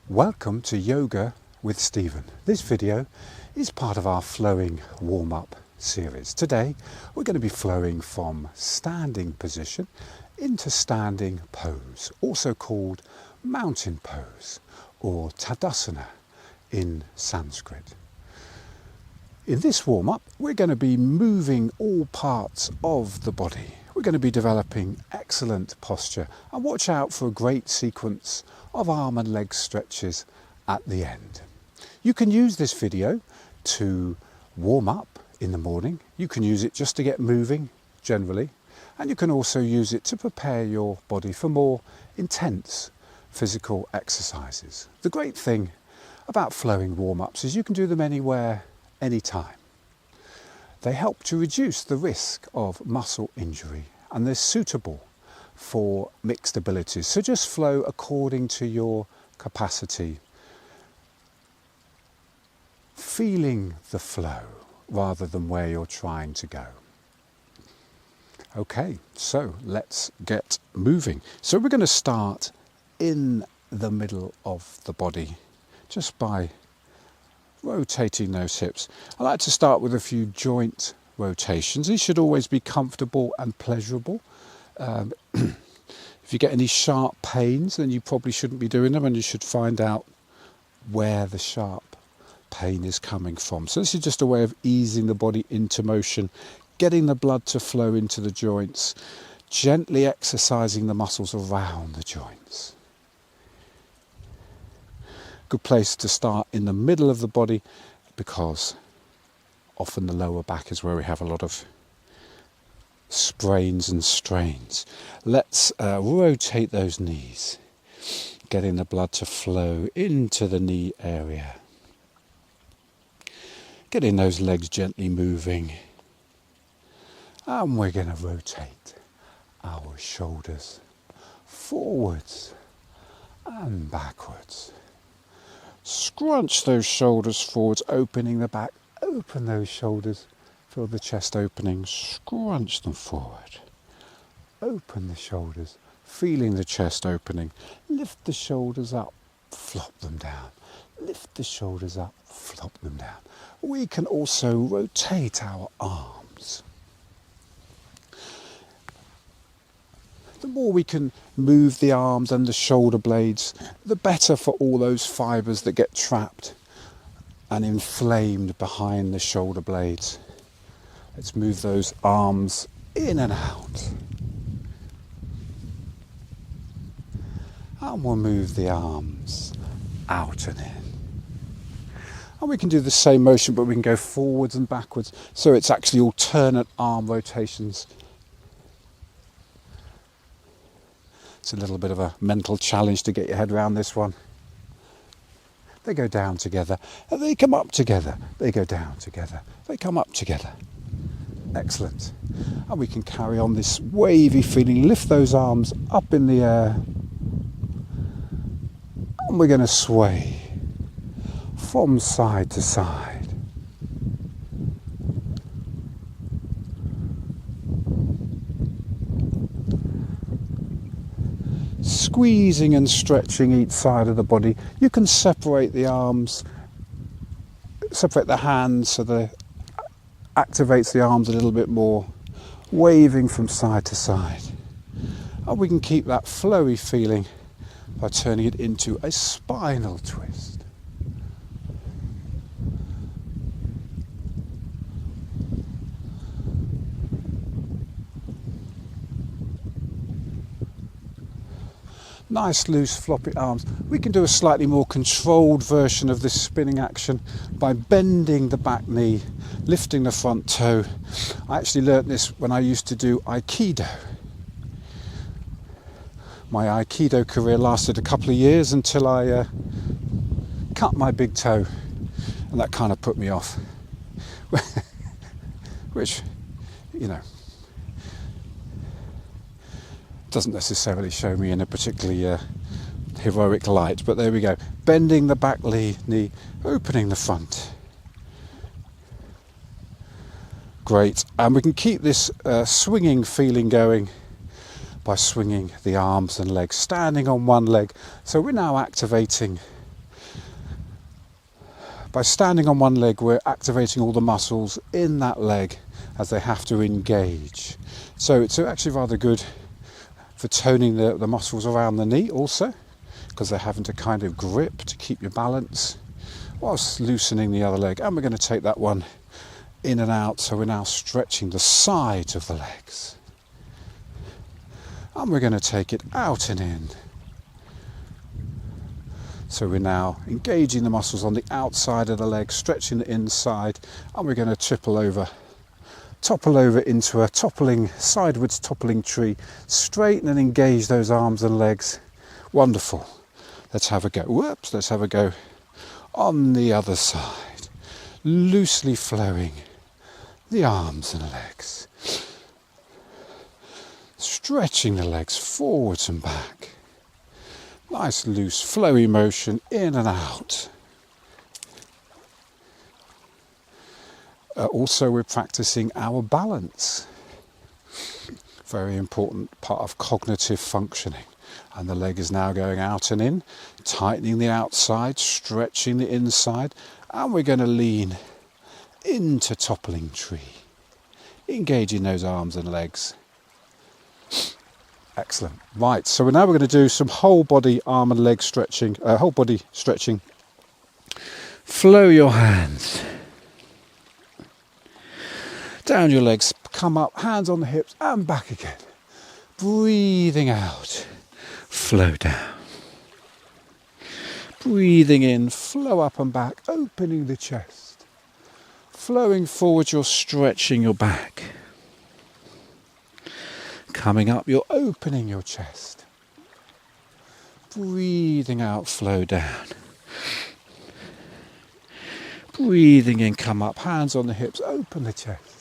Welcome to Yoga with Stephen. This video is part of our flowing warm-up series. Today we're going to be flowing from standing position into standing pose, also called mountain pose or Tadasana in Sanskrit. In this warm-up we're going to be moving all parts of the body. We're going to be developing excellent posture, and watch out for a great sequence of arm and leg stretches at the end. You can use this video to warm up in the morning. You can use it just to get moving generally, and you can also use it to prepare your body for more intense physical exercises. The great thing about flowing warm-ups is you can do them anywhere, anytime. They help to reduce the risk of muscle injury, and they're suitable for mixed abilities. So just flow according to your capacity, feeling the flow rather than where you're trying to go. Okay, so let's get moving. So we're going to start in the middle of the body, just by rotating those hips. I like to start with a few joint rotations. These should always be comfortable and pleasurable. If you get any sharp pains, then you probably shouldn't be doing them, and you should find out where the sharp pain is coming from. So this is just a way of easing the body into motion, getting the blood to flow into the joints, gently exercising the muscles around the joints. Good place to start in the middle of the body, because often the lower back is where we have a lot of sprains and strains. Let's rotate those knees, getting the blood to flow into the knee area. Getting those legs gently moving. And we're going to rotate our shoulders forwards and backwards. Scrunch those shoulders forwards, opening the back. Open those shoulders, feel the chest opening, scrunch them forward. Open the shoulders, feeling the chest opening. Lift the shoulders up, flop them down. Lift the shoulders up, flop them down. We can also rotate our arms. The more we can move the arms and the shoulder blades, the better for all those fibres that get trapped and inflamed behind the shoulder blades. Let's move those arms in and out. And we'll move the arms out and in. And we can do the same motion, but we can go forwards and backwards. So it's actually alternate arm rotations. It's a little bit of a mental challenge to get your head around this one. They go down together, and they come up together. They go down together, they come up together. Excellent. And we can carry on this wavy feeling. Lift those arms up in the air. And we're going to sway from side to side. Squeezing and stretching each side of the body. You can separate the arms, separate the hands so that activates the arms a little bit more, waving from side to side. And we can keep that flowy feeling by turning it into a spinal twist. Nice loose floppy arms. We can do a slightly more controlled version of this spinning action by bending the back knee, lifting the front toe. I actually learnt this when I used to do Aikido. My Aikido career lasted a couple of years until I cut my big toe, and that kind of put me off. Which, you know, doesn't necessarily show me in a particularly heroic light, but there we go. Bending the back knee, opening the front. Great. And we can keep this swinging feeling going by swinging the arms and legs, standing on one leg. So we're now activating By standing on one leg, we're activating all the muscles in that leg as they have to engage. So it's actually rather good for toning the muscles around the knee also, because they're having to kind of grip to keep your balance whilst loosening the other leg. And we're going to take that one in and out, so we're now stretching the sides of the legs. And we're going to take it out and in. So we're now engaging the muscles on the outside of the leg, stretching the inside, and we're going to topple over into a sideways toppling tree. Straighten and engage those arms and legs. Wonderful. Let's have a go. Whoops, let's have a go on the other side. Loosely flowing the arms and legs. Stretching the legs forwards and back. Nice loose flowy motion in and out. Also, we're practicing our balance. Very important part of cognitive functioning. And the leg is now going out and in, tightening the outside, stretching the inside, and we're going to lean into toppling tree, engaging those arms and legs. Excellent. Right, so now we're going to do some whole body arm and leg stretching, whole body stretching. Flow your hands down your legs, come up, hands on the hips and back again. Breathing out, flow down. Breathing in, flow up and back, opening the chest. Flowing forward, you're stretching your back. Coming up, you're opening your chest. Breathing out, flow down. Breathing in, come up, hands on the hips, open the chest.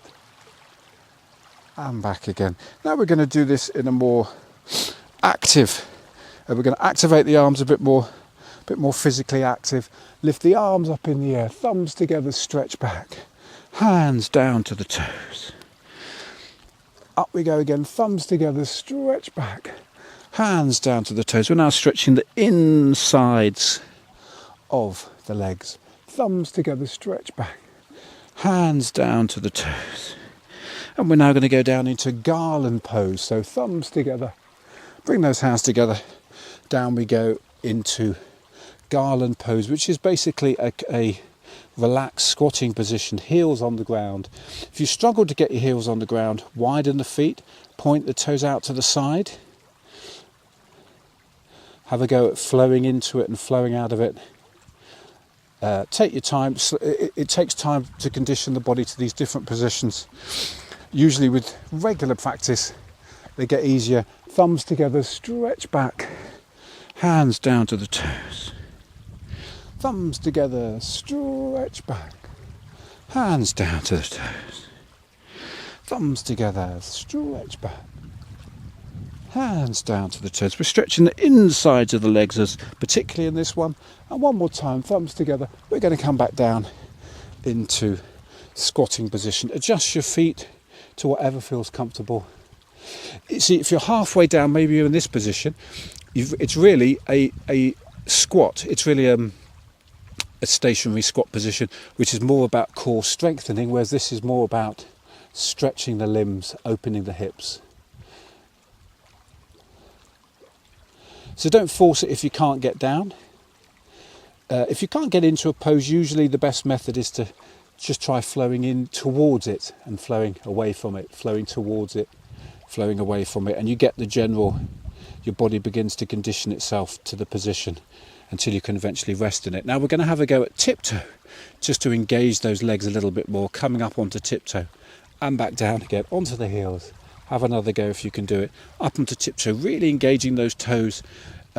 And back again. Now we're going to do this in a more active. We're going to activate the arms a bit more physically active. Lift the arms up in the air, thumbs together, stretch back. Hands down to the toes. Up we go again, thumbs together, stretch back. Hands down to the toes. We're now stretching the insides of the legs. Thumbs together, stretch back. Hands down to the toes. And we're now going to go down into Garland Pose. So thumbs together, bring those hands together. Down we go into Garland Pose, which is basically a relaxed squatting position, heels on the ground. If you struggle to get your heels on the ground, widen the feet, point the toes out to the side. Have a go at flowing into it and flowing out of it. Take your time. It takes time to condition the body to these different positions. Usually with regular practice, they get easier. Thumbs together, stretch back. Hands down to the toes. Thumbs together, stretch back. Hands down to the toes. Thumbs together, stretch back. Hands down to the toes. We're stretching the insides of the legs, particularly in this one. And one more time, thumbs together. We're going to come back down into squatting position. Adjust your feet to whatever feels comfortable. You see, if you're halfway down, maybe you're in this position, it's really a squat. It's really a stationary squat position, which is more about core strengthening, whereas this is more about stretching the limbs, opening the hips. So don't force it if you can't get down. If you can't get into a pose, usually the best method is to just try flowing in towards it and flowing away from it, flowing towards it, flowing away from it, and you get the general, your body begins to condition itself to the position until you can eventually rest in it. Now we're going to have a go at tiptoe, just to engage those legs a little bit more, coming up onto tiptoe and back down again, onto the heels. Have another go if you can do it. Up onto tiptoe, really engaging those toes,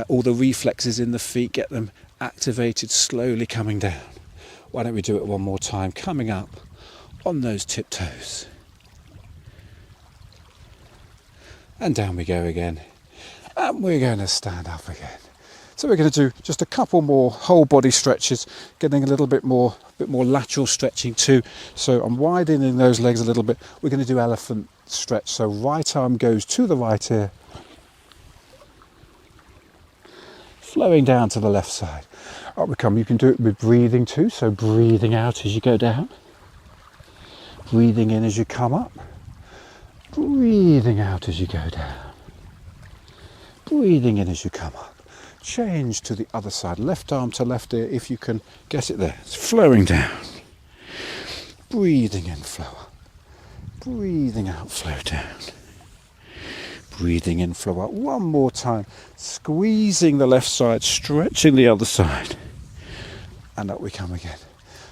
all the reflexes in the feet, get them activated, slowly coming down. Why don't we do it one more time, coming up on those tiptoes. And down we go again. And we're going to stand up again. So we're going to do just a couple more whole body stretches, getting a little bit more lateral stretching too. So I'm widening those legs a little bit. We're going to do elephant stretch. So right arm goes to the right ear, flowing down to the left side. Up we come. You can do it with breathing too, so breathing out as you go down, breathing in as you come up, breathing out as you go down, breathing in as you come up. Change to the other side, left arm to left ear if you can get it there. It's flowing down. Breathing in, flow up. Breathing out, flow down. Breathing in, flow up. One more time. Squeezing the left side, stretching the other side. And up we come again.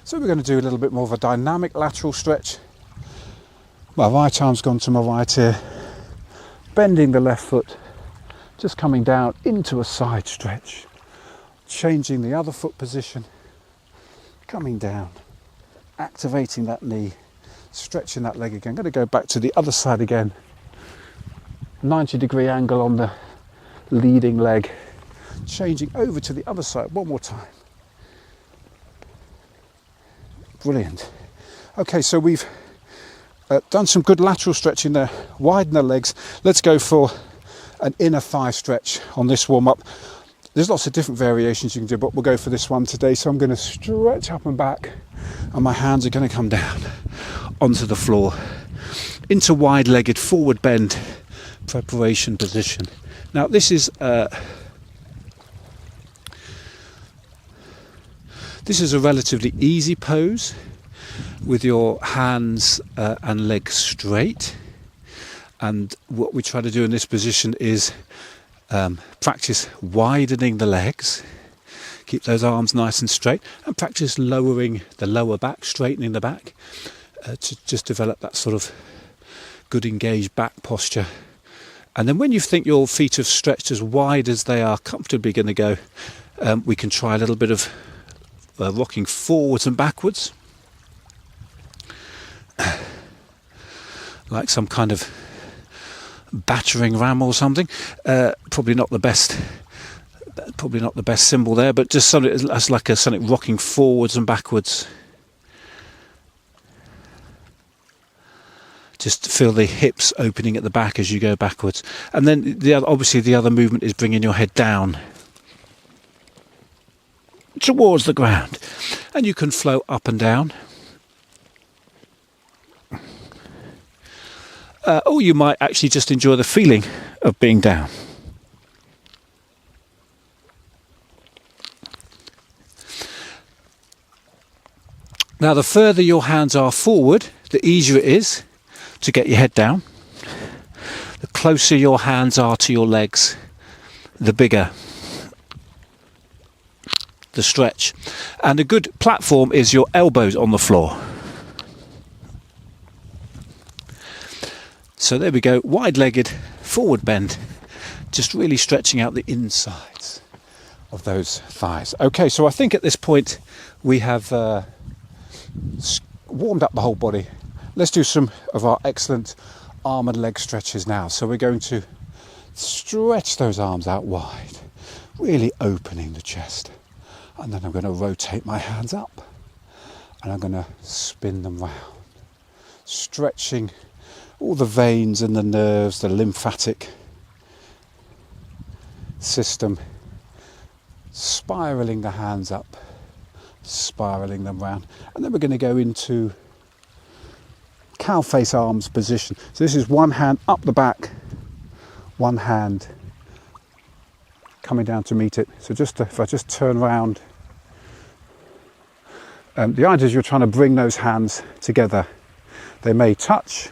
So we're going to do a little bit more of a dynamic lateral stretch. My right arm's gone to my right ear. Bending the left foot. Just coming down into a side stretch, changing the other foot position, coming down, activating that knee, stretching that leg again. I'm going to go back to the other side again, 90-degree angle on the leading leg, changing over to the other side one more time. Brilliant. Okay, so we've done some good lateral stretching there, widen the legs. Let's go for an inner thigh stretch on this warm-up. There's lots of different variations you can do, but we'll go for this one today. So I'm going to stretch up and back, and my hands are going to come down onto the floor into wide-legged forward bend preparation position. Now this is a relatively easy pose with your hands and legs straight. And what we try to do in this position is practice widening the legs, keep those arms nice and straight, and practice lowering the lower back, straightening the back, to just develop that sort of good engaged back posture. And then when you think your feet have stretched as wide as they are comfortably going to go, we can try a little bit of rocking forwards and backwards, like some kind of battering ram or something. Probably not the best symbol there, but just something that's like something rocking forwards and backwards. Just feel the hips opening at the back as you go backwards, and then obviously the other movement is bringing your head down towards the ground, and you can flow up and down. Or you might actually just enjoy the feeling of being down. Now, the further your hands are forward, the easier it is to get your head down. The closer your hands are to your legs, the bigger the stretch. And a good platform is your elbows on the floor. So there we go, wide-legged forward bend, just really stretching out the insides of those thighs. Okay, so I think at this point we have warmed up the whole body. Let's do some of our excellent arm and leg stretches now. So we're going to stretch those arms out wide, really opening the chest. And then I'm going to rotate my hands up and I'm going to spin them round, stretching all the veins and the nerves, the lymphatic system, spiralling the hands up, spiralling them round. And then we're going to go into cow face arms position. So this is one hand up the back, one hand coming down to meet it. So if I just turn around, the idea is you're trying to bring those hands together. They may touch.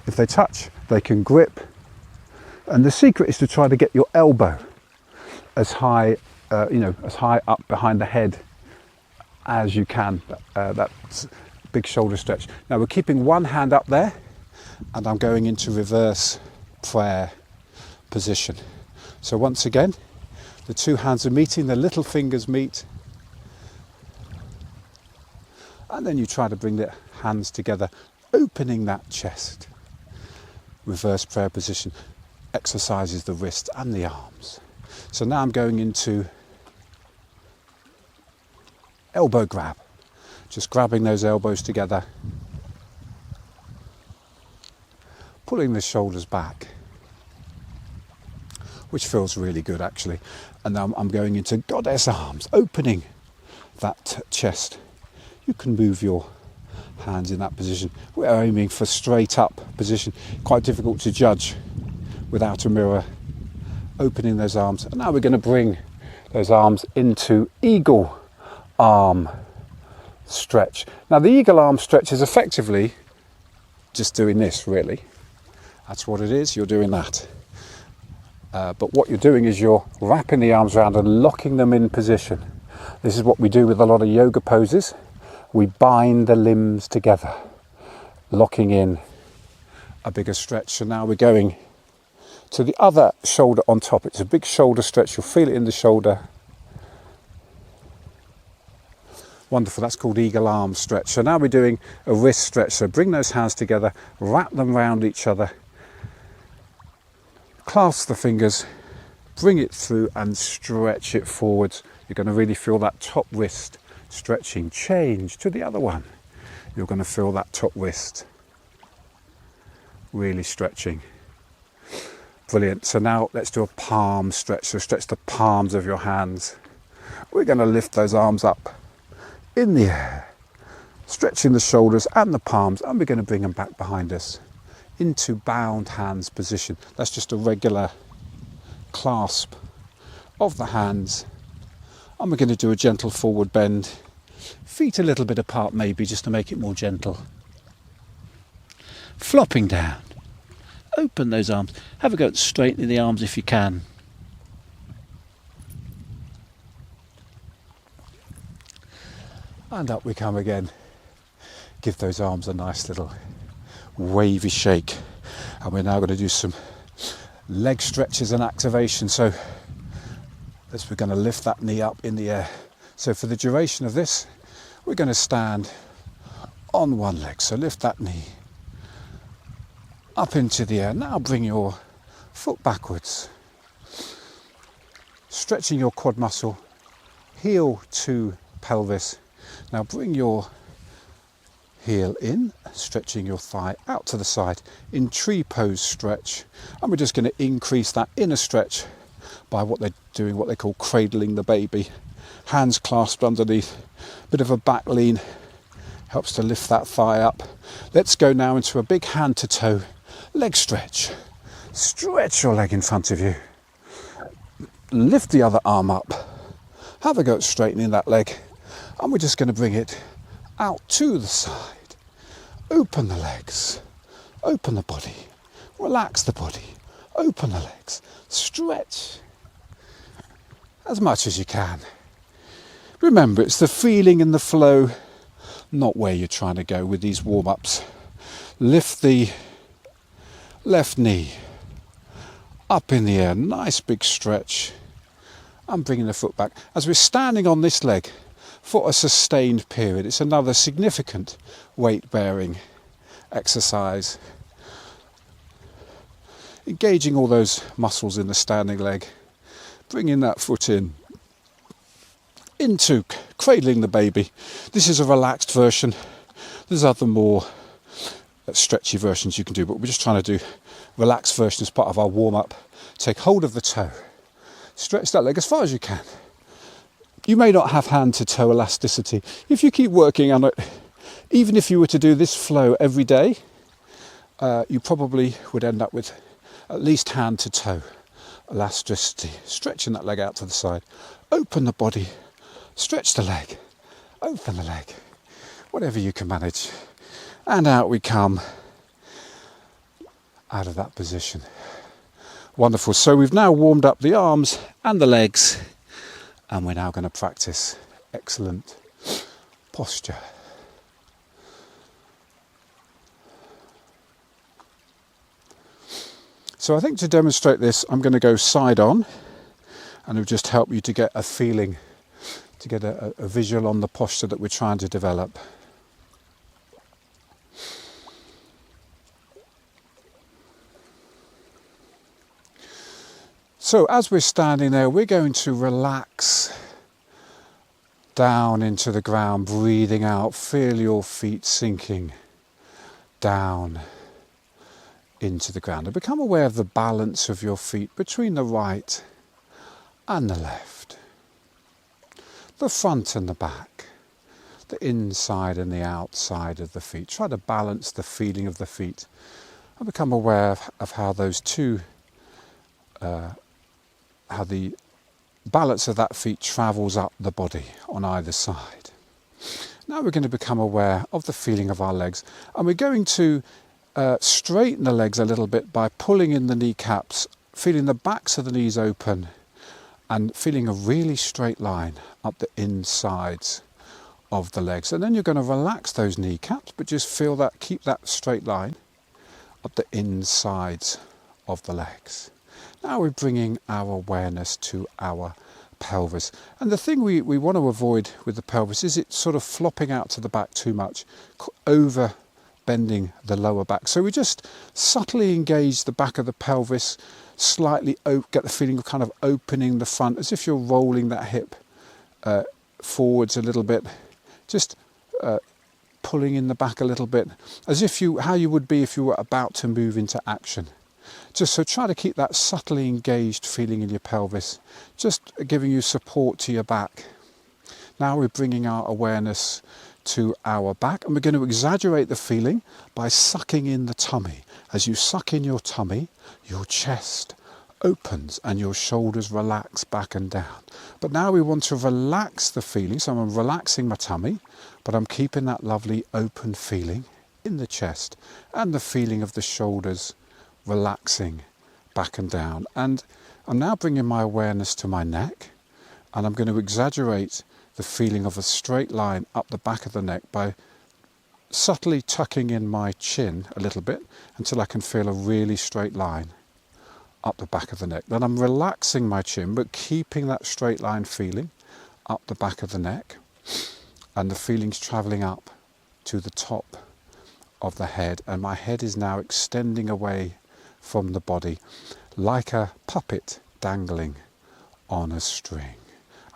If they touch, they can grip. And the secret is to try to get your elbow as high, as high up behind the head as you can. That's a big shoulder stretch. Now we're keeping one hand up there, and I'm going into reverse prayer position. So once again, the two hands are meeting, the little fingers meet, and then you try to bring the hands together, opening that chest. Reverse prayer position exercises the wrists and the arms. So now I'm going into elbow grab, just grabbing those elbows together, pulling the shoulders back, which feels really good actually. And now I'm going into goddess arms, opening that chest. You can move your hands in that position. We're aiming for straight up position. Quite difficult to judge without a mirror. Opening those arms. And now we're going to bring those arms into eagle arm stretch. Now the eagle arm stretch is effectively just doing this, really. That's what it is. You're doing that. But what you're doing is you're wrapping the arms around and locking them in position. This is what we do with a lot of yoga poses. We bind the limbs together, locking in a bigger stretch. So now we're going to the other shoulder on top. It's a big shoulder stretch. You'll feel it in the shoulder. Wonderful. That's called eagle arm stretch. So now we're doing a wrist stretch. So bring those hands together, wrap them around each other, clasp the fingers, bring it through and stretch it forwards. You're going to really feel that top wrist stretching. Change to the other one. You're going to feel that top wrist really stretching. Brilliant. So now let's do a palm stretch. So stretch the palms of your hands. We're going to lift those arms up in the air, stretching the shoulders and the palms, and we're going to bring them back behind us into bound hands position. That's just a regular clasp of the hands, and we're going to do a gentle forward bend, feet a little bit apart maybe, just to make it more gentle. Flopping down, open those arms, have a go at straightening the arms if you can. And up we come again. Give those arms a nice little wavy shake. And we're now going to do some leg stretches and activation. So we're going to lift that knee up in the air. So for the duration of this, we're going to stand on one leg. So lift that knee up into the air. Now bring your foot backwards. Stretching your quad muscle, heel to pelvis. Now bring your heel in, stretching your thigh out to the side in tree pose stretch. And we're just going to increase that inner stretch by what they're doing, what they call cradling the baby. Hands clasped underneath, bit of a back lean, helps to lift that thigh up. Let's go now into a big hand to toe leg stretch. Stretch your leg in front of you. Lift the other arm up. Have a go at straightening that leg. And we're just going to bring it out to the side. Open the legs. Open the body. Relax the body. Open the legs. Stretch as much as you can. Remember, it's the feeling and the flow, not where you're trying to go with these warm-ups. Lift the left knee up in the air. Nice big stretch. And bringing the foot back. As we're standing on this leg for a sustained period, it's another significant weight-bearing exercise. Engaging all those muscles in the standing leg. Bringing that foot in. Into cradling the baby. This is a relaxed version. There's other more stretchy versions you can do, but we're just trying to do relaxed version as part of our warm-up. Take hold of the toe. Stretch that leg as far as you can. You may not have hand to toe elasticity. If you keep working on it, even if you were to do this flow every day, you probably would end up with at least hand to toe elasticity. Stretching that leg out to the side. Open the body. Stretch the leg. Open the leg. Whatever you can manage. And out we come out of that position. Wonderful. So we've now warmed up the arms and the legs. And we're now going to practice excellent posture. So I think to demonstrate this, I'm going to go side on, and it'll just help you to get a feeling, to get a visual on the posture that we're trying to develop. So as we're standing there, we're going to relax down into the ground, breathing out. Feel your feet sinking down into the ground. And become aware of the balance of your feet between the right and the left. the front and the back, the inside and the outside of the feet. Try to balance the feeling of the feet and become aware of how those two, how the balance of that feet travels up the body on either side. Now we're going to become aware of the feeling of our legs, and we're going to straighten the legs a little bit by pulling in the kneecaps, feeling the backs of the knees open and feeling a really straight line up the insides of the legs. And then you're going to relax those kneecaps, but just feel that, keep that straight line up the insides of the legs. Now we're bringing our awareness to our pelvis. And the thing we want to avoid with the pelvis is it sort of flopping out to the back too much, over bending the lower back. So we just subtly engage the back of the pelvis, slightly get the feeling of kind of opening the front, as if you're rolling that hip forwards a little bit, just pulling in the back a little bit, as if how you would be if you were about to move into action. Just so try to keep that subtly engaged feeling in your pelvis, just giving you support to your back. Now we're bringing our awareness to our back, and we're going to exaggerate the feeling by sucking in the tummy. As you suck in your tummy, your chest opens and your shoulders relax back and down. But now we want to relax the feeling, so I'm relaxing my tummy, but I'm keeping that lovely open feeling in the chest and the feeling of the shoulders relaxing back and down. And I'm now bringing my awareness to my neck, and I'm going to exaggerate the feeling of a straight line up the back of the neck by subtly tucking in my chin a little bit until I can feel a really straight line up the back of the neck. Then I'm relaxing my chin, but keeping that straight line feeling up the back of the neck, and the feeling's travelling up to the top of the head, and my head is now extending away from the body like a puppet dangling on a string.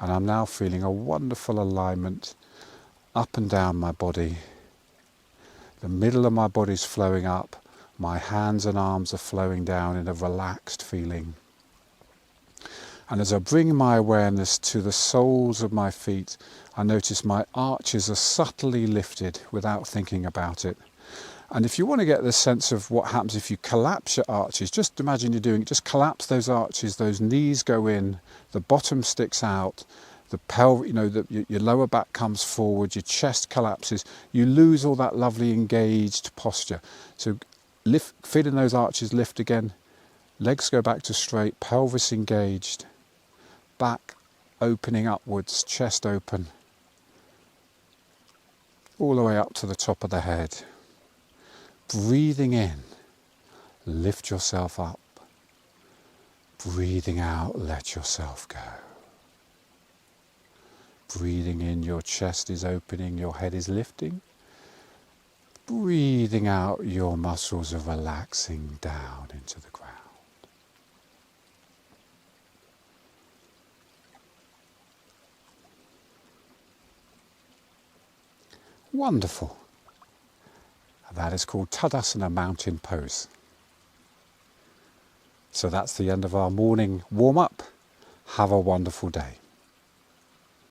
And I'm now feeling a wonderful alignment up and down my body. The middle of my body's flowing up, my hands and arms are flowing down in a relaxed feeling. And as I bring my awareness to the soles of my feet, I notice my arches are subtly lifted without thinking about it. And if you want to get the sense of what happens if you collapse your arches, just imagine you're doing it. Just collapse those arches, those knees go in, the bottom sticks out, the pelvic, your lower back comes forward, your chest collapses. You lose all that lovely engaged posture. So lift, feeling those arches lift again, legs go back to straight, pelvis engaged, back opening upwards, chest open, all the way up to the top of the head. Breathing in, lift yourself up. Breathing out, let yourself go. Breathing in, your chest is opening, your head is lifting. Breathing out, your muscles are relaxing down into the ground. Wonderful. That is called Tadasana mountain pose. So that's the end of our morning warm-up. Have a wonderful day.